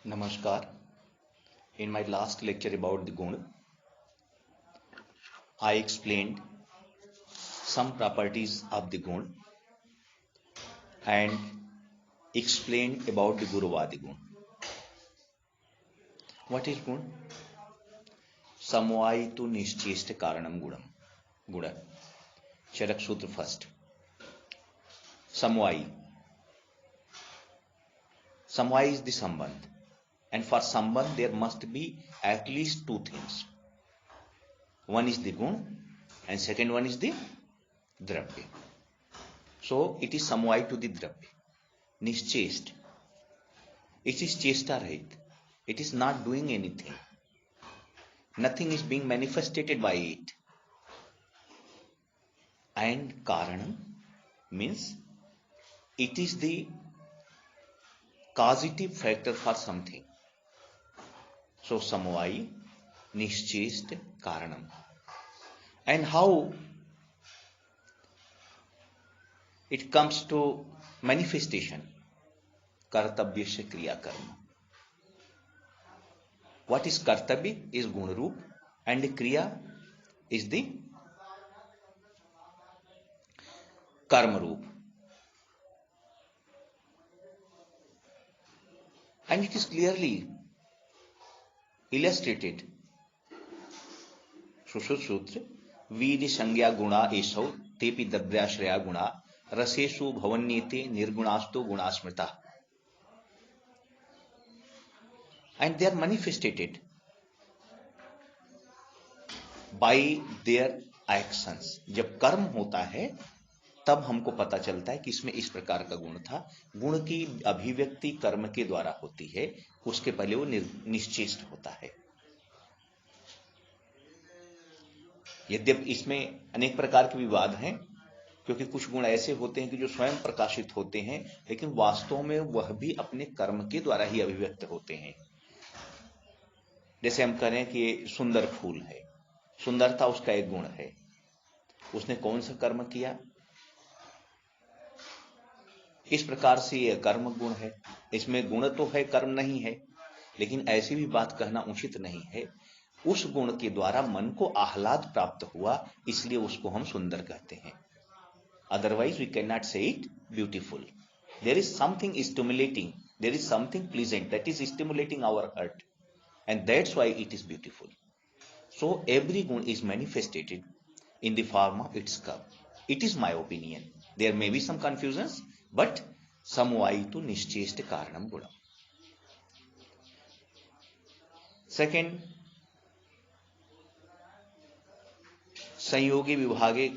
Namaskar. In my last lecture about the Gun, I explained some properties of the Gun and explained about the Guruvadi Gun. What is Gun? Samvaitu Nischesta Karanam Gunam. Guna. Charak Sutra first. Samvai. Samvai is the Sambandh. And for Sambandh there must be at least two things. One is the Gun and second one is the Dravya. So it is Samvai to the Dravya. Nischest. It is Chesta Rahit. It is not doing anything. Nothing is being manifested by it. And Karanam means it is the causative factor for something. So Samvai, Nischest, Karanam. And how it comes to manifestation? Kartavyasya Kriya Karma. What is Kartavya is Gunaroop and Kriya is the Karma Roop. And it is clearly illustrated. Sushruta Sutra, Vidi Sangya Guna Esau, Tepi Dabrashraya Guna, Rasesu Bhavanyete Nirgunastu Gunasmrita. And they are manifested by their actions. जब कर्म होता है तब हमको पता चलता है कि इसमें इस प्रकार का गुण था. गुण की अभिव्यक्ति कर्म के द्वारा होती है, उसके पहले वो निश्चेष्ट होता है. यद्यपि इसमें अनेक प्रकार के विवाद हैं, क्योंकि कुछ गुण ऐसे होते हैं कि जो स्वयं प्रकाशित होते हैं, लेकिन वास्तव में वह भी अपने कर्म के द्वारा ही अभिव्यक्त होते हैं. जैसे हम कह रहे हैं कि ये सुंदर फूल है, सुंदरता उसका एक गुण है. उसने कौन सा कर्म किया? इस प्रकार से यह कर्म गुण है. इसमें गुण तो है, कर्म नहीं है, लेकिन ऐसी भी बात कहना उचित नहीं है. उस गुण के द्वारा मन को आह्लाद प्राप्त हुआ, इसलिए उसको हम सुंदर कहते हैं. Otherwise we can not say it beautiful. There is something stimulating, there is something pleasant that is stimulating our heart, and that's why it is beautiful. So every gun is manifested in the form of its cup. It is my opinion. There may be some confusions, but samvaitu nischesta karanam gunam. Second, संयोगे विभागे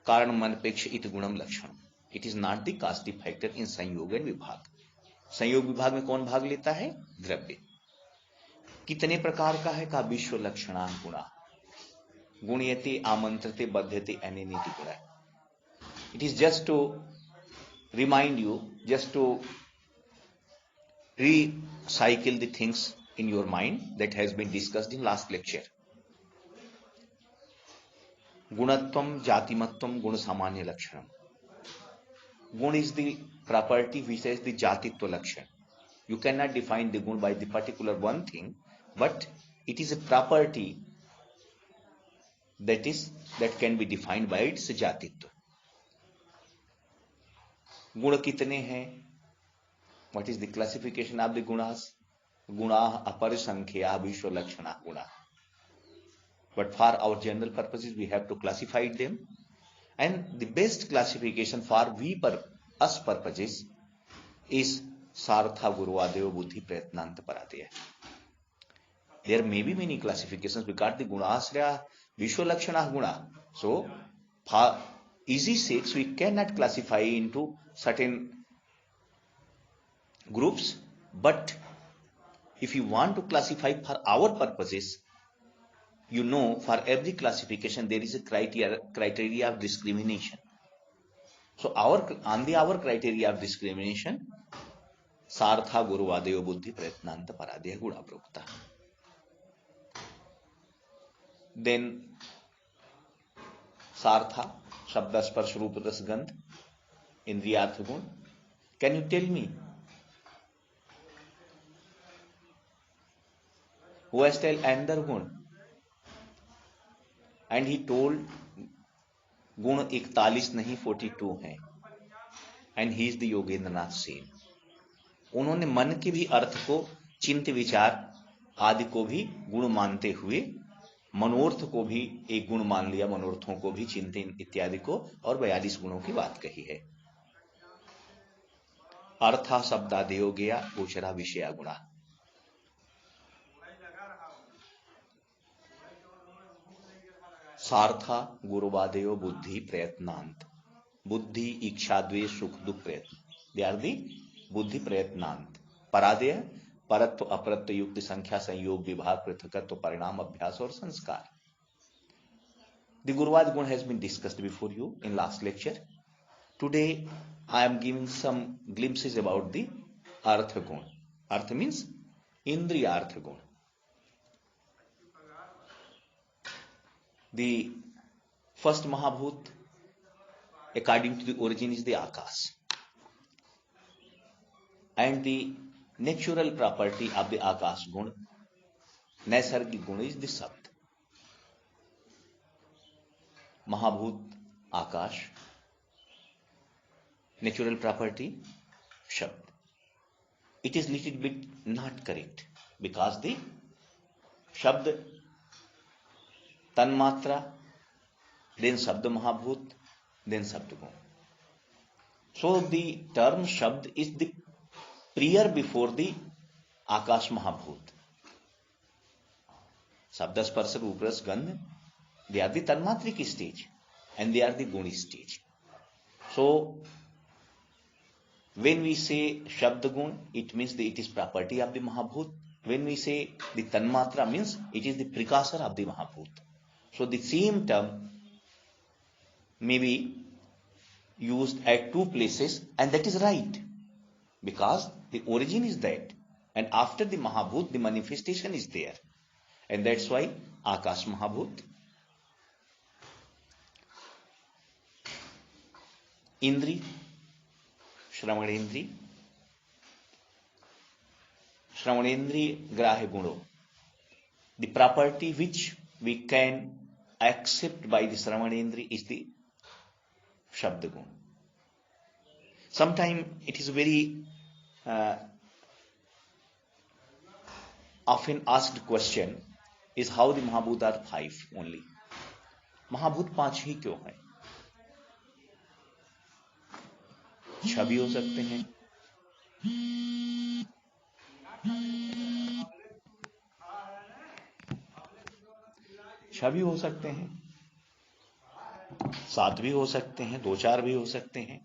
कारण मनपेक्ष इत गुणम लक्षण. It is not the causative factor in संयोग and विभाग. संयोग विभाग में कौन भाग लेता है? द्रव्य. कितने प्रकार का है? का विश्व लक्षणा गुणा. गुण्यते आमंत्रते बध्यते अनिनीति गुणा. It is just to remind you, just to recycle the things in your mind that has been discussed in last lecture. Gunatvam jatimatvam guna samanya lakshanam. Gun is the property which has the jatitva lakshan. You cannot define the gun by the particular one thing, but it is a property that can be defined by its jatitva. गुण कितने हैं? What is the classification of the gunas? Guna aparsankhya vishwa lakshana guna. But for our general purposes we have to classify them, and the best classification for us purposes is sartha guruvadeva buddhi prayatnanta paradeya. There may be many classifications because the gunasraya vishwa lakshana guna. So for easy sakes we cannot classify into certain groups, but if you want to classify for our purposes, you know, for every classification there is a criteria of discrimination. So our criteria of discrimination, sartha guruvadeva buddhi prayatnanta paradeya guna prokta. Then sartha, shabda sparsh roop ras gandh, indriyarth gun. Can you tell me Who has tell another गुण? And he told गुण 41 नहीं 42 हैं. And he is the Yogendranath Sen. उन्होंने मन के भी अर्थ को चिंत विचार आदि को भी गुण मानते हुए मनोर्थ को भी एक गुण मान लिया, मनोर्थों को भी चिंतन इत्यादि को, और 42 गुणों की बात कही है. अर्था शब्दादेयो गया गोचरा विषया गुणा. सार्था गुरुवादेयो बुद्धि प्रयत्नांत. बुद्धि इच्छा द्वेष सुख दुख प्रयत्न, द्यार्दी बुद्धि प्रयत्नांत. परादेय परत्व अपरत्व युक्त संख्या संयोग विभाग पृथकत्व परिणाम अभ्यास और संस्कार. The Gurvad Gun has been discussed before you in last lecture. Today I am giving some glimpses about the Artha Gun. Artha means Indriyartha Gun. The first Mahabhut, according to the origin, is the Akash. And the natural property of the Akash Gun, Naisargik Gun, is the Sabd. Mahabhut, Akash. Natural property, Shabd. It is little bit not correct because the Shabd, Tanmatra, then Shabd Mahabhut, then Shabd Gun. So the term Shabd is the prior before the Akash Mahabhut. Shabdas, Sparsa, Rupras, Gandh, they are the Tanmatric stage and they are the Guni stage. So when we say Shabd Gun, it means it is property of the Mahabhut. When we say the Tanmatra, means it is the precursor of the Mahabhut. So the same term may be used at two places, and that is right, because the origin is that, and after the Mahabhut the manifestation is there, and that's why Akash Mahabhut. Indri, Shravanendri, Shravanendri Grahya Guno, the property which we can accept by the Shravanendri is the Shabd Gun. Sometimes it is very often asked question is how the Mahabhut are 5 only. Mahabhut 5 ही क्यों है? 6 भी हो सकते हैं, 6 भी हो सकते हैं, 7 भी हो सकते हैं, 2-4 भी हो सकते हैं,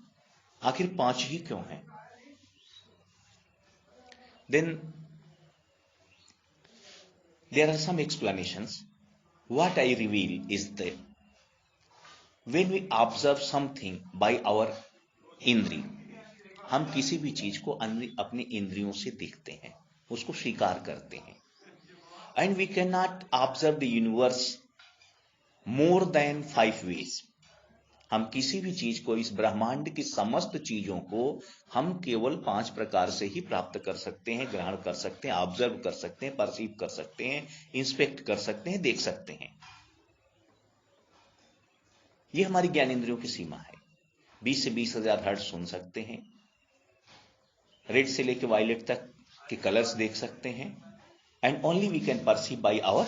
आखिर 5 ही क्यों है? Then there are some explanations. What I reveal is that when we observe something by our इंद्री, हम किसी भी चीज को अपनी इंद्रियों से देखते हैं, उसको स्वीकार करते हैं. And we can not observe the universe more than 5 ways. हम किसी भी चीज को, इस ब्रह्मांड की समस्त चीजों को हम केवल 5 प्रकार से ही प्राप्त कर सकते हैं, ग्रहण कर सकते हैं, ऑब्जर्व कर सकते हैं, परसीव कर सकते हैं, इंस्पेक्ट कर सकते हैं, देख सकते हैं. यह हमारी ज्ञानेंद्रियों की सीमा है. 20 से 20,000 हर्ट्ज सुन सकते हैं, रेड से लेकर वायलेट तक के कलर्स देख सकते हैं, and only we can perceive by our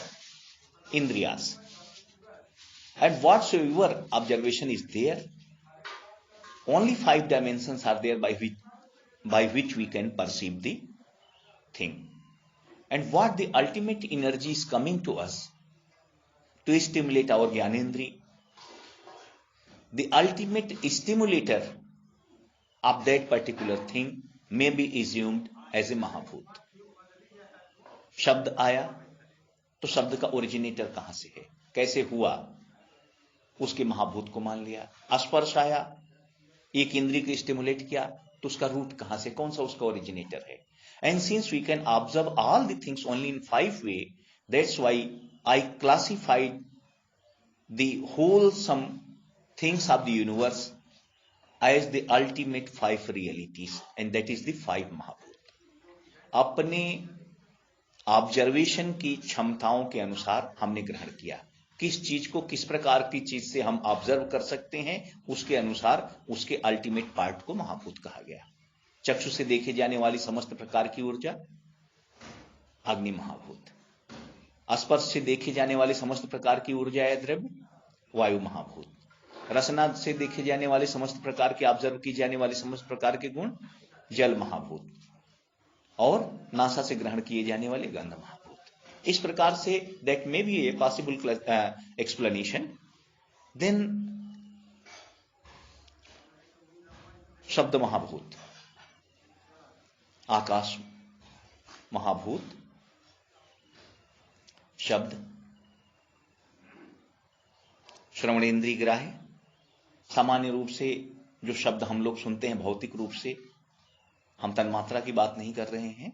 इंद्रियास. And whatsoever observation is there, only 5 dimensions are there by which we can perceive the thing. And what the ultimate energy is coming to us to stimulate our Gyanendri, the ultimate stimulator of that particular thing may be assumed as a Mahabhut. शब्द आया तो शब्द का originator कहां से है, कैसे हुआ, उसके महाभूत को मान लिया. स्पर्श आया, एक इंद्रिय को स्टिमुलेट किया, तो उसका रूट कहां से, कौन सा उसका ओरिजिनेटर है. And since we can observe all the things only in 5 ways, that's why I classified the wholesome things of the universe as the ultimate 5 realities, and that is the 5 महाभूत. अपने observation की क्षमताओं के अनुसार हमने ग्रहण किया। किस चीज को किस प्रकार की चीज से हम ऑब्जर्व कर सकते हैं, उसके अनुसार उसके अल्टीमेट पार्ट को महाभूत कहा गया। चक्षु से देखे जाने वाली समस्त प्रकार की ऊर्जा अग्नि महाभूत, स्पर्श से देखे जाने वाले समस्त प्रकार की ऊर्जा या द्रव्य वायु महाभूत, रसना से देखे जाने वाले समस्त प्रकार के ऑब्जर्व की जाने वाले समस्त प्रकार के गुण जल महाभूत, और नासा से ग्रहण किए जाने वाले गंध महाभूत। इस प्रकार से that may be a possible explanation. Then शब्द महाभूत, आकाश महाभूत, शब्द श्रवणेन्द्रिय ग्राह्य। सामान्य रूप से जो शब्द हम लोग सुनते हैं भौतिक रूप से, हम तन्मात्रा की बात नहीं कर रहे हैं,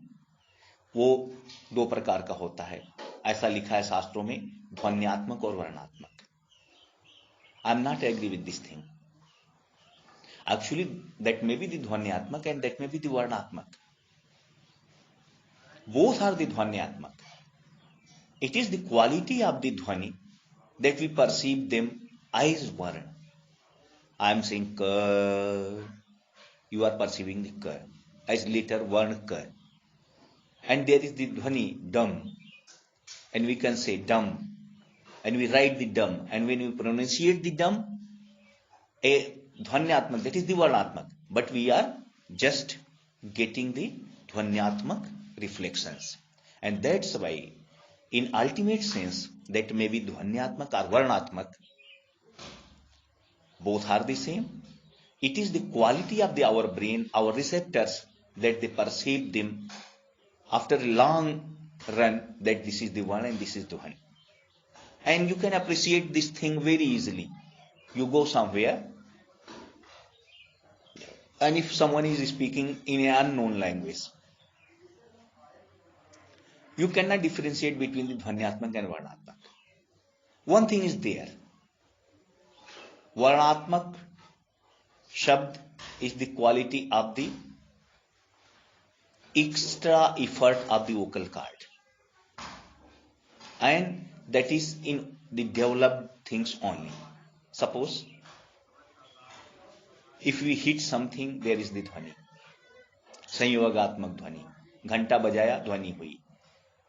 वो दो प्रकार का होता है। ऐसा लिखा है शास्त्रों में, ध्वन्यात्मक और वर्णात्मक। I am not agree with this thing. Actually that may be the ध्वन्यात्मक and that may be the वर्णात्मक। बोथ आर द ध्वन्यात्मक। It is the quality of the dhwani that we perceive them as Varna. I am saying ka, you are perceiving the ka as letter Varna ka. And there is the dhwani dum, and we can say dum, and we write the dum, and when we pronunciate the dum, a dhwanyatmak, that is the Varnatmak, but we are just getting the dhwanyatmak reflections. And that's why in ultimate sense that may be dhwanyatmak or varnatmak, both are the same. It is the quality of our brain, our receptors, that they perceive them after a long run that this is the one and this is dhwani. And you can appreciate this thing very easily. You go somewhere, and if someone is speaking in an unknown language, you cannot differentiate between the dhwanyatmak and varnatmak. One thing is there. Varnatmak shabd is the quality of the extra effort of the vocal cord, and that is in the developed things only. Suppose if we hit something, there is the dhwani, संयोगात्मक ध्वनि। घंटा बजाया, ध्वनि हुई।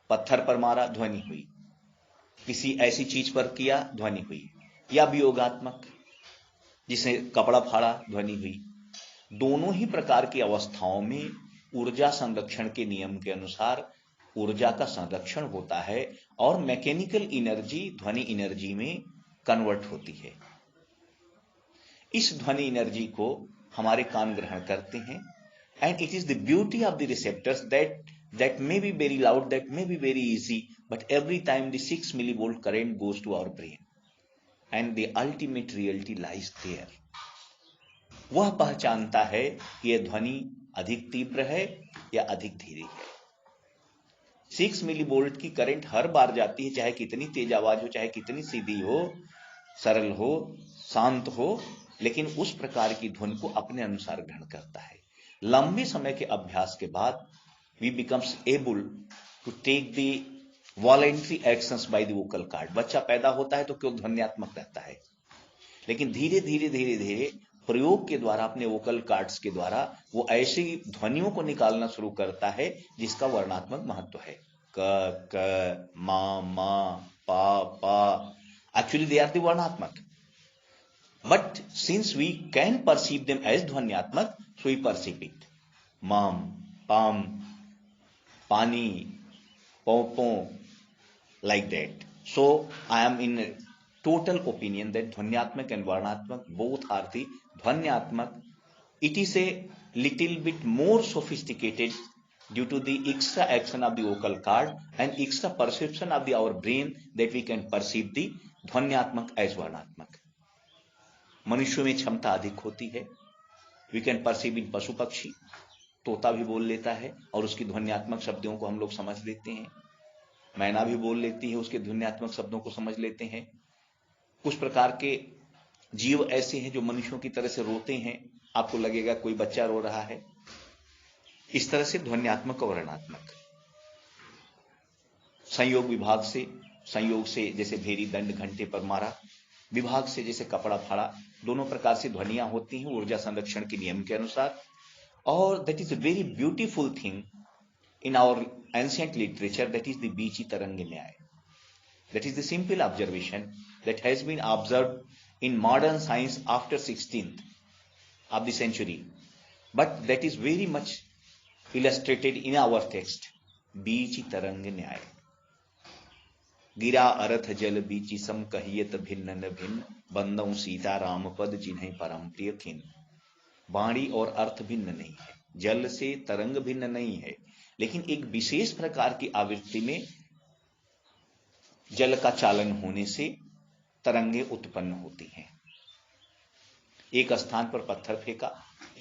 पत्थर पर मारा, ध्वनि हुई। किसी ऐसी चीज पर किया, ध्वनि हुई। या वियोगात्मक, जिसे कपड़ा फाड़ा, ध्वनि हुई। दोनों ही प्रकार की अवस्थाओं में ऊर्जा संरक्षण के नियम के अनुसार ऊर्जा का संरक्षण होता है और मैकेनिकल एनर्जी ध्वनि एनर्जी में कन्वर्ट होती है। इस ध्वनि एनर्जी को हमारे कान ग्रहण करते हैं, and it is the beauty of the receptors that may be very loud, that may be very easy, but every time the 6 millivolt current goes to our brain, and the ultimate reality lies there. वह पहचानता है कि यह ध्वनि अधिक तीव्र है या अधिक धीरे है। 6 मिलीवोल्ट की करंट हर बार जाती है, चाहे कितनी तेज आवाज हो, चाहे कितनी सीधी हो, सरल हो, शांत हो, लेकिन उस प्रकार की ध्वनि को अपने अनुसार ग्रहण करता है। लंबे समय के अभ्यास के बाद we becomes able to take the voluntary actions by the vocal cord. बच्चा पैदा होता है तो क्यों ध्वन्यात्मक रहता है, लेकिन धीरे धीरे धीरे धीरे प्रयोग के द्वारा, अपने वोकल कार्ड्स के द्वारा वो ऐसी ध्वनियों को निकालना शुरू करता है जिसका वर्णात्मक महत्व है। क, क, मा, मा, पा, पा। Actually they are the वर्णात्मक, but since we can perceive them as ध्वन्यात्मक, so we perceive it. माम, पाम, पानी, Poopó, like that. So I am in total opinion that ध्वन्यात्मक and वर्णात्मक both are the ध्वन्यात्मक. It is a little bit more sophisticated due to the extra action of the vocal cord and extra perception of our brain that we can perceive the ध्वन्यात्मक as वर्णात्मक. मनुष्यों में क्षमता अधिक होती है. We can perceive in पशु पक्षी, तोता भी बोल लेता है और उसकी ध्वन्यात्मक शब्दों को हम लोग समझ लेते हैं। मैना भी बोल लेती है, उसके ध्वन्यात्मक शब्दों को समझ लेते हैं। कुछ प्रकार के जीव ऐसे हैं जो मनुष्यों की तरह से रोते हैं, आपको लगेगा कोई बच्चा रो रहा है। इस तरह से ध्वन्यात्मक और वर्णात्मक। संयोग विभाग से, संयोग से जैसे भेरी दंड घंटे पर मारा, विभाग से जैसे कपड़ा फाड़ा, दोनों प्रकार से ध्वनियां होती हैं ऊर्जा संरक्षण के नियम के अनुसार। और that is a very beautiful thing in our ancient literature, that is the Bichi Taranga Nyaya. That is the simple observation that has been observed in modern science after 16th of the century, but that is very much illustrated in our text. Bichi Taranga Nyaya. गिरा अर्थ जल बीची सम कहियत भिन्न न भिन्न, बंदौ सीता राम पद जिन्हें परम प्रिय खिन। वाणी और अर्थ भिन्न नहीं है, जल से तरंग भिन्न नहीं है, लेकिन एक विशेष प्रकार की आवृत्ति में जल का चालन होने से तरंगे उत्पन्न होती हैं। एक स्थान पर पत्थर फेंका,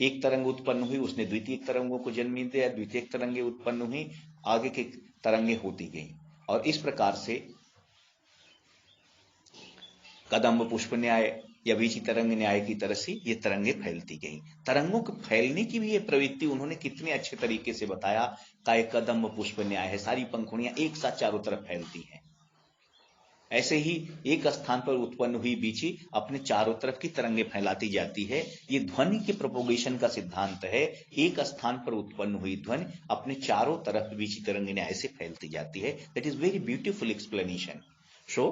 एक तरंग उत्पन्न हुई, उसने द्वितीय तरंगों को जन्म दिया, द्वितीय तरंगे उत्पन्न हुई, आगे की तरंगे होती गई। और इस प्रकार से कदम्ब पुष्प न्याय या बीची तरंग न्याय की तरह से ये तरंगे फैलती गई। तरंगों के फैलने की भी ये प्रवृत्ति उन्होंने कितने अच्छे तरीके से बताया। काय कदम्ब पुष्प न्याय है, सारी पंखुड़ियां एक साथ चारों तरफ फैलती हैं। ऐसे ही एक स्थान पर उत्पन्न हुई बीची अपने चारों तरफ की तरंगे फैलाती जाती है। ये ध्वनि के प्रोपोगेशन का सिद्धांत है। एक स्थान पर उत्पन्न हुई ध्वनि अपने चारों तरफ बीची तरंग न्याय से फैलती जाती है। That is very beautiful explanation. So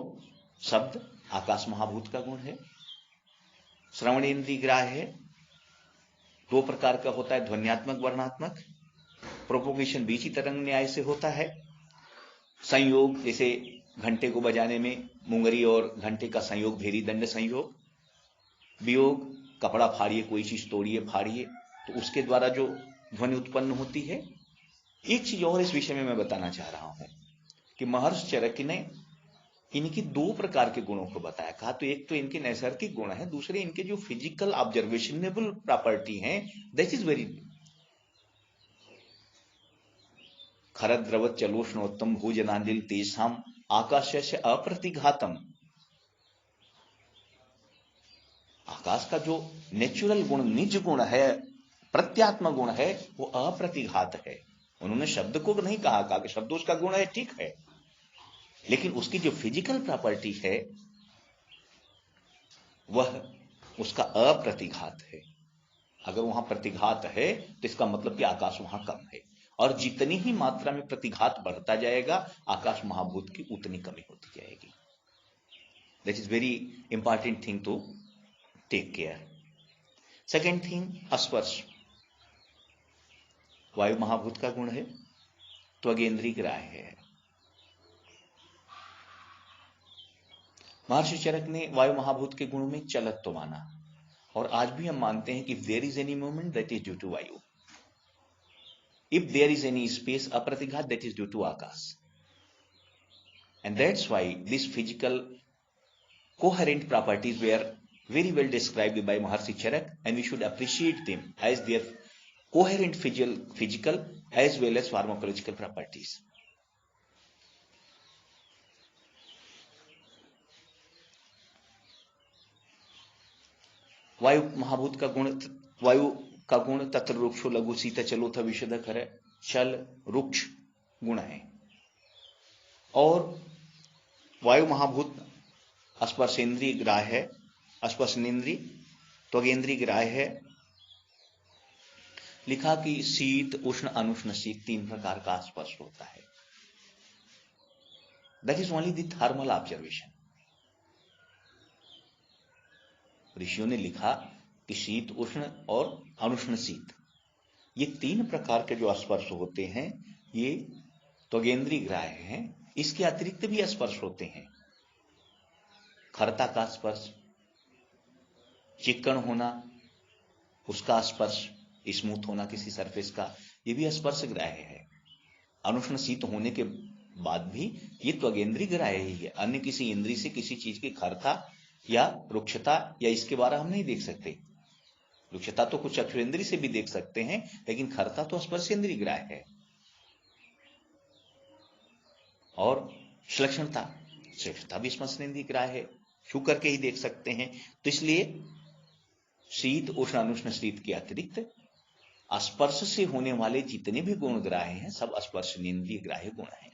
शब्द आकाश महाभूत का गुण है, श्रवणेन्द्रिय ग्राह्य है, दो प्रकार का होता है, ध्वन्यात्मक वर्णात्मक। प्रोपोगेशन बीची तरंग न्याय से होता है। संयोग जैसे घंटे को बजाने में मुंगरी और घंटे का संयोग भेरी दंड संयोग। वियोग कपड़ा फाड़िए, कोई चीज तोड़िए फाड़िए, तो उसके द्वारा जो ध्वनि उत्पन्न होती है। एक चीज और इस विषय में मैं बताना चाह रहा हूं कि महर्षि चरक ने इनकी दो प्रकार के गुणों को बताया। कहा तो एक तो इनके नैसर्गिक गुण है, दूसरे इनके जो फिजिकल ऑब्जर्वेशनेबल प्रॉपर्टी हैं, दैट इज वेरी। खरद्रवत चलोष्णोत्तम भूजनांदिल तेषाम आकाशस्य अप्रतिघातम। आकाश का जो नेचुरल गुण, निज गुण है, प्रत्यात्म गुण है, वो अप्रतिघात है। उन्होंने शब्द को नहीं कहा कि शब्द उसका गुण है, ठीक है, लेकिन उसकी जो फिजिकल प्रॉपर्टी है वह उसका अप्रतिघात है। अगर वहां प्रतिघात है तो इसका मतलब कि आकाश वहां कम है, और जितनी ही मात्रा में प्रतिघात बढ़ता जाएगा आकाश महाभूत की उतनी कमी होती जाएगी। That is very important thing to take care. Second thing, स्पर्श। वायु महाभूत का गुण है, त्वगेंद्रिय ग्राह्य है। महर्षि चरक ने वायु महाभूत के गुणों में चलत्व माना, और आज भी हम मानते हैं कि there is any movement that is due to वायु। If there is any space अप्रतिघात, दैट इज ड्यू टू आकाश। And that's why this physical coherent properties were very well described by Maharshi Charak, and we should appreciate them as their coherent physical as well as pharmacological properties. वायु महाभूत का गुण, वायु का गुण तत्र रुक्षो लघु सीत चलोथ विशद खर, चल रुक्ष गुण है। और वायु महाभूत स्पर्शेंद्रिय ग्राह्य है, स्पर्शनेन्द्रिय, त्वगेंद्रिय ग्राह्य है। लिखा कि शीत उष्ण अनुष्ण शीत तीन प्रकार का स्पर्श होता है। That is only the thermal observation. ऋषियों ने लिखा कि शीत उष्ण और अनुष्ण शीत, ये तीन प्रकार के जो स्पर्श होते हैं ये त्वगेंद्रिय ग्राह्य हैं। इसके अतिरिक्त भी स्पर्श होते हैं। खरता का स्पर्श, चिकन होना, उसका स्पर्श, स्मूथ होना किसी सरफेस का, ये भी स्पर्श ग्राह्य है। अनुष्ण शीत होने के बाद भी ये त्वगेंद्रिय ग्राह्य ही है। अन्य किसी इंद्रिय से किसी चीज की खरता या रुक्षता या इसके बारे हम नहीं देख सकते। रुक्षता तो कुछ चक्षुरेंद्रिय से भी देख सकते हैं, लेकिन खरता तो स्पर्शेंद्रिय ग्राह्य है। और श्लेष्णता भी स्पर्शेंद्रिय ग्राह्य है, छू करके ही देख सकते हैं। तो इसलिए शीत उष्ण अनुष्ण शीत के अतिरिक्त स्पर्श से होने वाले जितने भी गुण ग्राह्य हैं सब स्पर्शनेन्द्रिय ग्राह्य गुण हैं।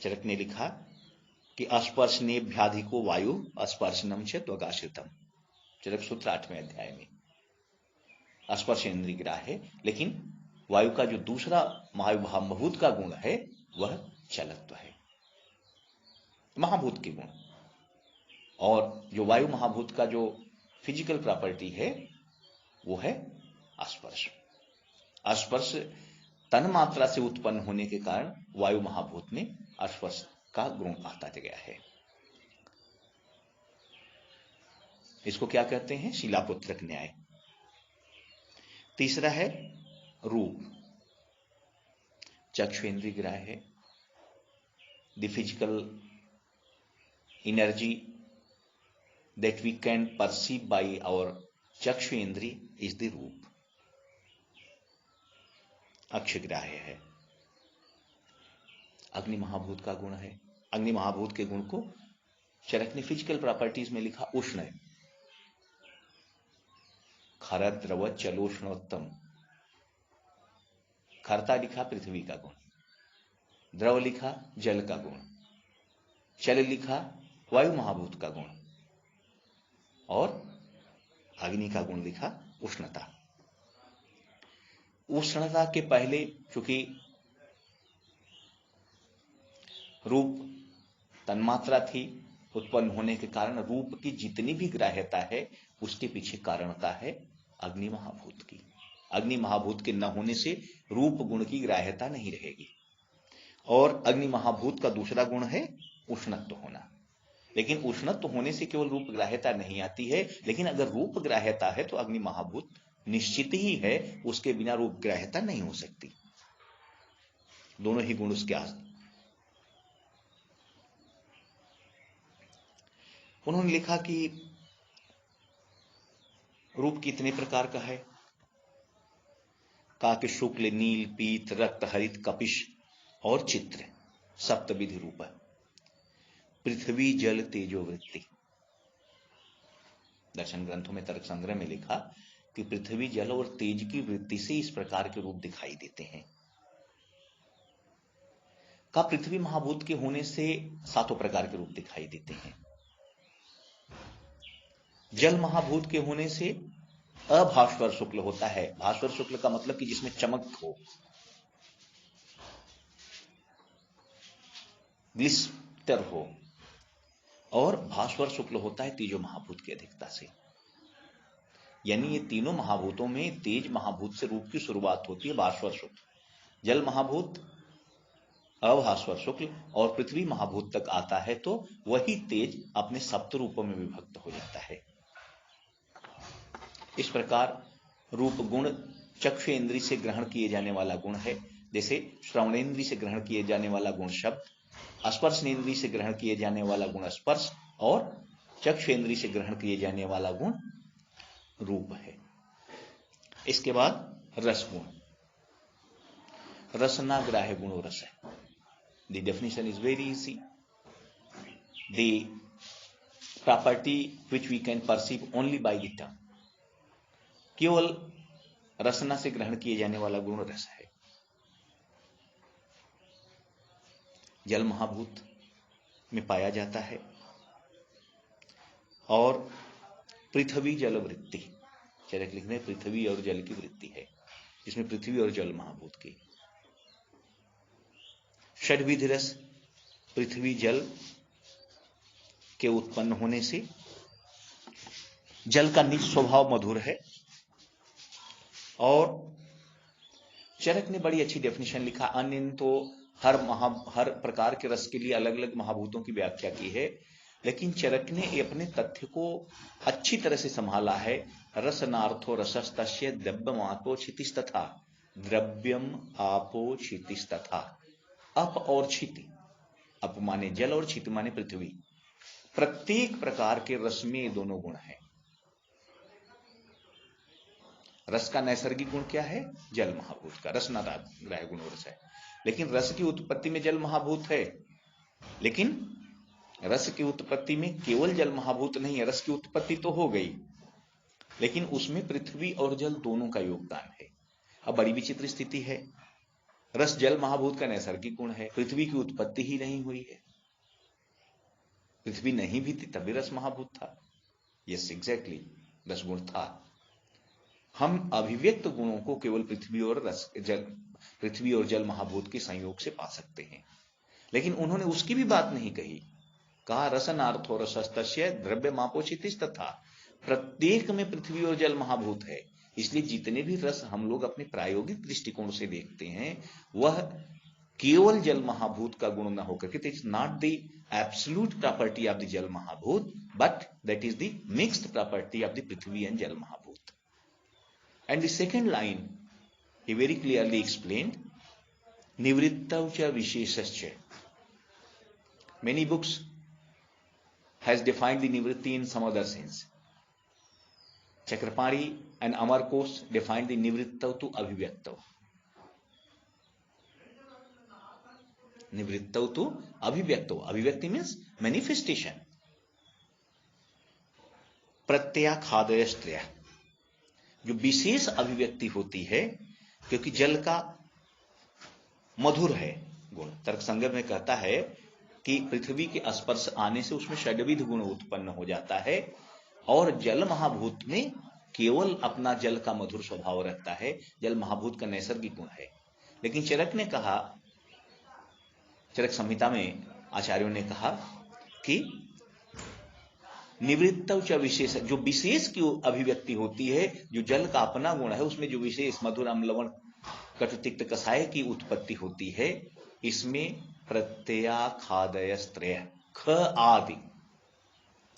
चरक ने लिखा कि अस्पर्शनेभ्याधिको वायु अस्पर्शनम च त्वगाश्रितम। चरक सूत्र 8वें अध्याय में स्पर्श इंद्रिय ग्राह है, लेकिन वायु का जो दूसरा वायु महाभूत का गुण है वह चलत्व है, महाभूत के गुण। और जो वायु महाभूत का जो फिजिकल प्रॉपर्टी है वो है स्पर्श। स्पर्श तन मात्रा से उत्पन्न होने के कारण वायु महाभूत में स्पर्श का गुण आता गया है। इसको क्या कहते हैं? शिलापुत्रक न्याय। तीसरा है रूप। चक्षुरेंद्रिय ग्राह है। The physical energy that we can perceive by our चक्षु इंद्रिय is the रूप। अक्षग्राह्य है। अग्नि महाभूत का गुण है। अग्नि महाभूत के गुण को चरक ने फिजिकल प्रॉपर्टीज में लिखा उष्ण है। खर द्रव चलोष्णोत्तम। खरता लिखा पृथ्वी का गुण, द्रव लिखा जल का गुण, चल लिखा वायु महाभूत का गुण और अग्नि का गुण लिखा उष्णता। उष्णता के पहले चूंकि रूप तन्मात्रा थी, उत्पन्न होने के कारण रूप की जितनी भी ग्राह्यता है उसके पीछे कारणता है अग्नि महाभूत की। अग्नि महाभूत के न होने से रूप गुण की ग्राह्यता नहीं रहेगी। और अग्नि महाभूत का दूसरा गुण है उष्णत्व होना। लेकिन उष्णत्व होने से केवल रूप ग्राह्यता नहीं आती है, लेकिन अगर रूप ग्राह्यता है तो अग्नि महाभूत निश्चित ही है, उसके बिना रूप ग्राह्यता नहीं हो सकती। दोनों ही गुण उसके आस। उन्होंने लिखा कि रूप कितने प्रकार का है। कहा कि शुक्ल, नील, पीत, रक्त, हरित, कपिश और चित्र सप्तविधि रूप है। पृथ्वी जल तेजो वृत्ति। दर्शन ग्रंथों में तर्क संग्रह में लिखा कि पृथ्वी जल और तेज की वृत्ति से इस प्रकार के रूप दिखाई देते हैं। का पृथ्वी महाभूत के होने से 7 प्रकार के रूप दिखाई देते हैं। जल महाभूत के होने से अभास्वर शुक्ल होता है। भास्वर शुक्ल का मतलब कि जिसमें चमक हो, ग्लिस्टर हो। और भास्वर शुक्ल होता है तेजो महाभूत की अधिकता से। यानी ये तीनों महाभूतों में तेज महाभूत से रूप की शुरुआत होती है, भास्वर शुक्ल। जल महाभूत अभास्वर शुक्ल और पृथ्वी महाभूत तक आता है तो वही तेज अपने सप्त रूपों में विभक्त हो जाता है। इस प्रकार रूप गुण चक्षु इंद्रिय से ग्रहण किए जाने वाला गुण है। जैसे श्रवणेन्द्रिय से ग्रहण किए जाने वाला गुण शब्द, स्पर्शेंद्रिय से ग्रहण किए जाने वाला गुण स्पर्श और चक्षुरेंद्रिय से ग्रहण किए जाने वाला गुण रूप है। इसके बाद रस गुण। रसना ग्राह्य गुणो रस है। The definition is very easy. The property which we can perceive only by the term. केवल रसना से ग्रहण किए जाने वाला गुण रस है। जल महाभूत में पाया जाता है। और पृथ्वी जल वृत्ति, चरक लिखने पृथ्वी और जल की वृत्ति है, इसमें पृथ्वी और जल महाभूत की। षड्विधि रस पृथ्वी जल के उत्पन्न होने से जल का निज स्वभाव मधुर है। और चरक ने बड़ी अच्छी डेफिनेशन लिखा। अन्य तो हर प्रकार के रस के लिए अलग अलग महाभूतों की व्याख्या की है, लेकिन चरक ने अपने तथ्य को अच्छी तरह से संभाला है। रसनार्थो रसस्तस्य द्रव्यम आपो क्षितिस्तथा। द्रव्यम आपो क्षितिस्तथा। अप और क्षिति, अप माने जल और क्षिति माने पृथ्वी। प्रत्येक प्रकार के रस में ये दोनों गुण हैं। रस का नैसर्गिक गुण क्या है? जल महाभूत का रसना ग्राह्य गुण रस है। लेकिन रस की उत्पत्ति में जल महाभूत है, लेकिन रस की उत्पत्ति में केवल जल महाभूत नहीं है। रस की उत्पत्ति तो हो गई, लेकिन उसमें पृथ्वी और जल दोनों का योगदान है। अब बड़ी विचित्र स्थिति है। रस जल महाभूत का नैसर्गिक गुण है, पृथ्वी की उत्पत्ति ही नहीं हुई है, पृथ्वी नहीं भी थी तभी रस महाभूत था। यस एग्जैक्टली, रस गुण था। हम अभिव्यक्त गुणों को केवल पृथ्वी और जल महाभूत के संयोग से पा सकते हैं। लेकिन उन्होंने उसकी भी बात नहीं कही, कहा रसनार्थो रसस्तस्य द्रव्य मापोचितिस, तथा प्रत्येक में पृथ्वी और जल महाभूत है। इसलिए जितने भी रस हम लोग अपने प्रायोगिक दृष्टिकोण से देखते हैं वह केवल जल महाभूत का गुण न होकर के, it's not the absolute property of the जल महाभूत, but that is the mixed property of the पृथ्वी एंड जल महाभूत। And the second line he very clearly explained, nivrittau cha visheshascha. Many books has defined the nivritti in some other sense. Chakrapani and Amarkos defined the nivrittau to abhivyaktau. Nivrittau to abhivyaktau. Abhivyakti means manifestation. प्रत्याखादयस्त्रय, जो विशेष अभिव्यक्ति होती है, क्योंकि जल का मधुर है गुण। तर्क संग्रह में कहता है कि पृथ्वी के स्पर्श आने से उसमें षड्विध गुण उत्पन्न हो जाता है, और जल महाभूत में केवल अपना जल का मधुर स्वभाव रहता है, जल महाभूत का नैसर्गिक गुण है। लेकिन चरक ने कहा, चरक संहिता में आचार्यों ने कहा कि निवृत्तौ च विशेष, जो विशेष की अभिव्यक्ति होती है, जो जल का अपना गुण है, उसमें जो विशेष मधुर अम्ल लवण कटु तिक्त कषाय की उत्पत्ति होती है, इसमें प्रत्ययाखादयस्त्रय, ख आदि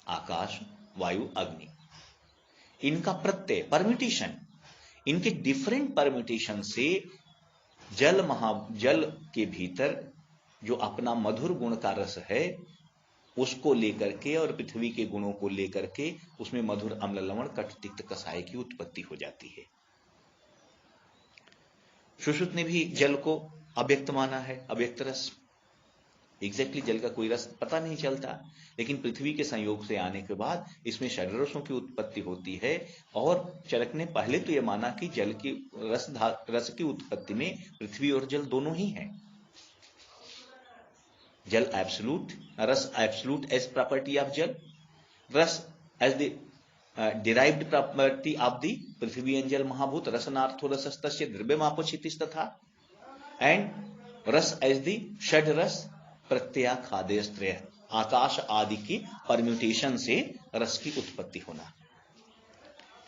आकाश वायु अग्नि, इनका प्रत्यय परम्यूटेशन, इनके डिफरेंट परम्यूटेशन से जल के भीतर जो अपना मधुर गुण का रस है उसको लेकर के और पृथ्वी के गुणों को लेकर के उसमें मधुर अम्ल लवण कटु तिक्त कषाय की उत्पत्ति हो जाती है। सुश्रुत ने भी जल को अव्यक्त माना है, अव्यक्त रस। एग्जैक्टली जल का कोई रस पता नहीं चलता, लेकिन पृथ्वी के संयोग से आने के बाद इसमें षड्रसों की उत्पत्ति होती है। और चरक ने पहले तो यह माना कि जल की रस की उत्पत्ति में पृथ्वी और जल दोनों ही हैं। जल एब्सोल्यूट, रस एब्सोल्यूट एज प्रॉपर्टी ऑफ जल, रस as the derived property of the पृथ्वी एंड जल महाभूत, रसनार्थो रसस्तस्य द्रव्यमापोचितिस, तथा एंड रस एज द षड रस प्रत्ययाखादयस्त्रय, आकाश आदि की परम्यूटेशन से रस की उत्पत्ति होना।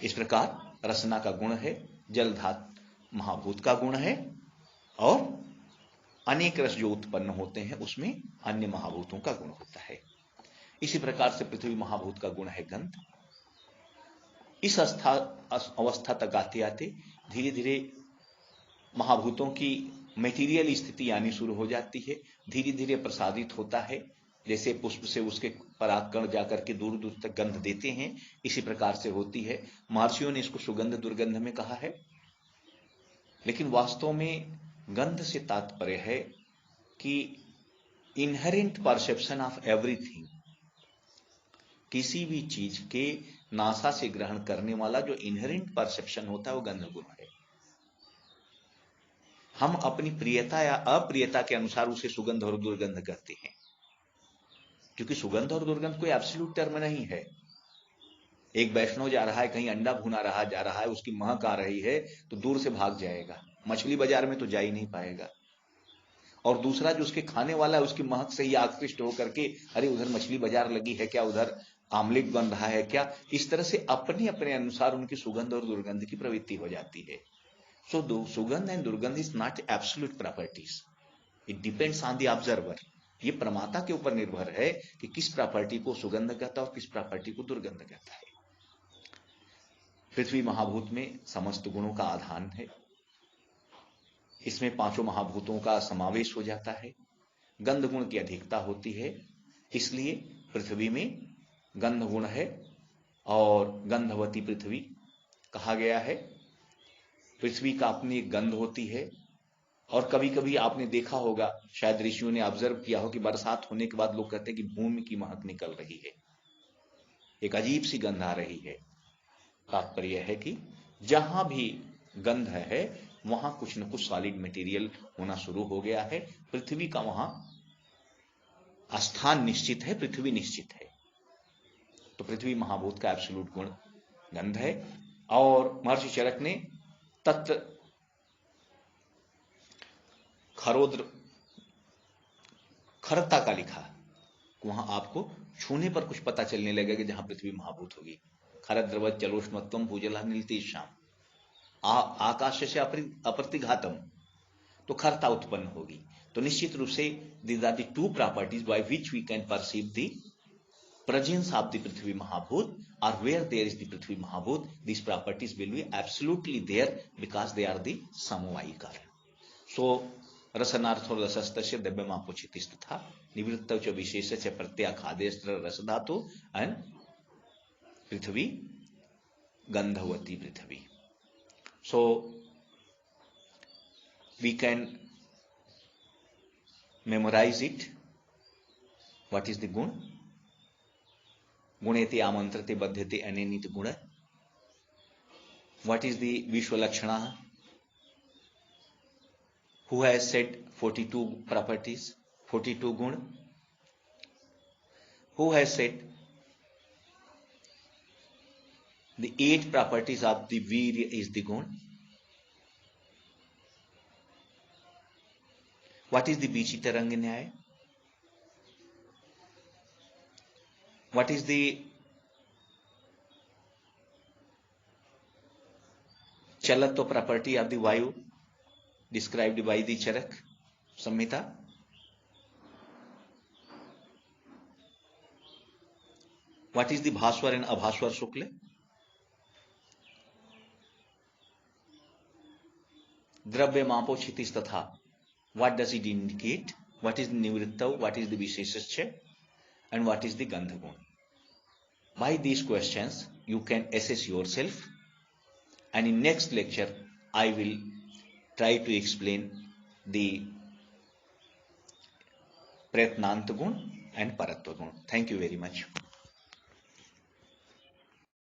इस प्रकार रसना का गुण है, जल धातु महाभूत का गुण है, और अनेक रस जो उत्पन्न होते हैं उसमें अन्य महाभूतों का गुण होता है। इसी प्रकार से पृथ्वी महाभूत का गुण है गंध। इस अवस्था तक आते आते धीरे धीरे महाभूतों की मेटीरियल स्थिति आनी शुरू हो जाती है, धीरे धीरे प्रसादित होता है। जैसे पुष्प से उसके परागकण जाकर के दूर दूर तक गंध देते हैं, इसी प्रकार से होती है। महर्षियों ने इसको सुगंध दुर्गंध में कहा है, लेकिन वास्तव में गंध से तात्पर्य है कि इनहेरेंट परसेप्शन ऑफ एवरीथिंग, किसी भी चीज के नासा से ग्रहण करने वाला जो इनहेरेंट परसेप्शन होता है वो गंध गुण है। हम अपनी प्रियता या अप्रियता के अनुसार उसे सुगंध और दुर्गंध कहते हैं, क्योंकि सुगंध और दुर्गंध कोई एब्सोल्यूट टर्म नहीं है। एक वैष्णव जा रहा है, कहीं अंडा भुना रहा जा रहा है, उसकी महक आ रही है तो दूर से भाग जाएगा, मछली बाजार में तो जा ही नहीं पाएगा। और दूसरा जो उसके खाने वाला है उसकी महक से ही आकृष्ट होकर के, अरे उधर मछली बाजार लगी है क्या, उधर आमलेट बन रहा है क्या, इस तरह से अपने अपने अनुसार उनकी सुगंध और दुर्गंध की प्रवृत्ति हो जाती है। सो सुगंध एंड दुर्गंध is not absolute properties, it depends on the observer. ये प्रमाता के ऊपर निर्भर है कि किस प्रॉपर्टी को सुगंध कहता है और किस प्रॉपर्टी को दुर्गंध कहता है। पृथ्वी महाभूत में समस्त गुणों का आधान है, इसमें पांचों महाभूतों का समावेश हो जाता है। गंध गुण की अधिकता होती है, इसलिए पृथ्वी में गंध गुण है और गंधवती पृथ्वी कहा गया है। पृथ्वी का अपनी एक गंध होती है, और कभी कभी आपने देखा होगा, शायद ऋषियों ने ऑब्जर्व किया हो कि बरसात होने के बाद लोग कहते हैं कि भूमि की महक निकल रही है, एक अजीब सी गंध आ रही है। तात्पर्य है कि जहां भी गंध है वहां कुछ न कुछ सॉलिड मटेरियल होना शुरू हो गया है। पृथ्वी का वहां स्थान निश्चित है, पृथ्वी निश्चित है। तो पृथ्वी महाभूत का एब्सोल्यूट गुण गंध है। और महर्षि चरक ने तत्र खरोद्र खरता का लिखा, वहां आपको छूने पर कुछ पता चलने लगेगा जहां पृथ्वी महाभूत होगी। खरद्रवत जलोष्मत्वम भूजला नीलतेषाम आकाश से अप्रतिघातम, तो खरता उत्पन्न होगी। तो निश्चित रूप से these are the two properties by which we can perceive the presence of the Prithvi Mahabhut, or where there is the Prithvi Mahabhut, these properties will be absolutely there because they are the samovayikar. So रसनार्थो रसस्तस्य द्रव्यमापोचितिस्तथा निवृत्तौ च विशेष च प्रत्याखादेस्त्र रसधातु and Prithvi गंधवती Prithvi. So we can memorize it. What is the gun? गुणेति आमंत्रते बध्यते अनेनित गुण. What is the विश्वलक्षणा? Who has said 42 properties, 42 गुण? Who has said the 8 properties of the वीर्य is the गुण? What is the बीचितरंग न्याय? What is the chalatva property of the vayu described by the Charak Samhita? What is the Bhaswar and Abhaswar Shukla? Dravya Mapo Chitis Tatha. What does it indicate? What is the Nivritta? What is the Visheshascha? And what is the Gandhagun? By these questions, you can assess yourself, and in next lecture, I will try to explain the Pratnanta Gun and Paratva Gun. Thank you very much.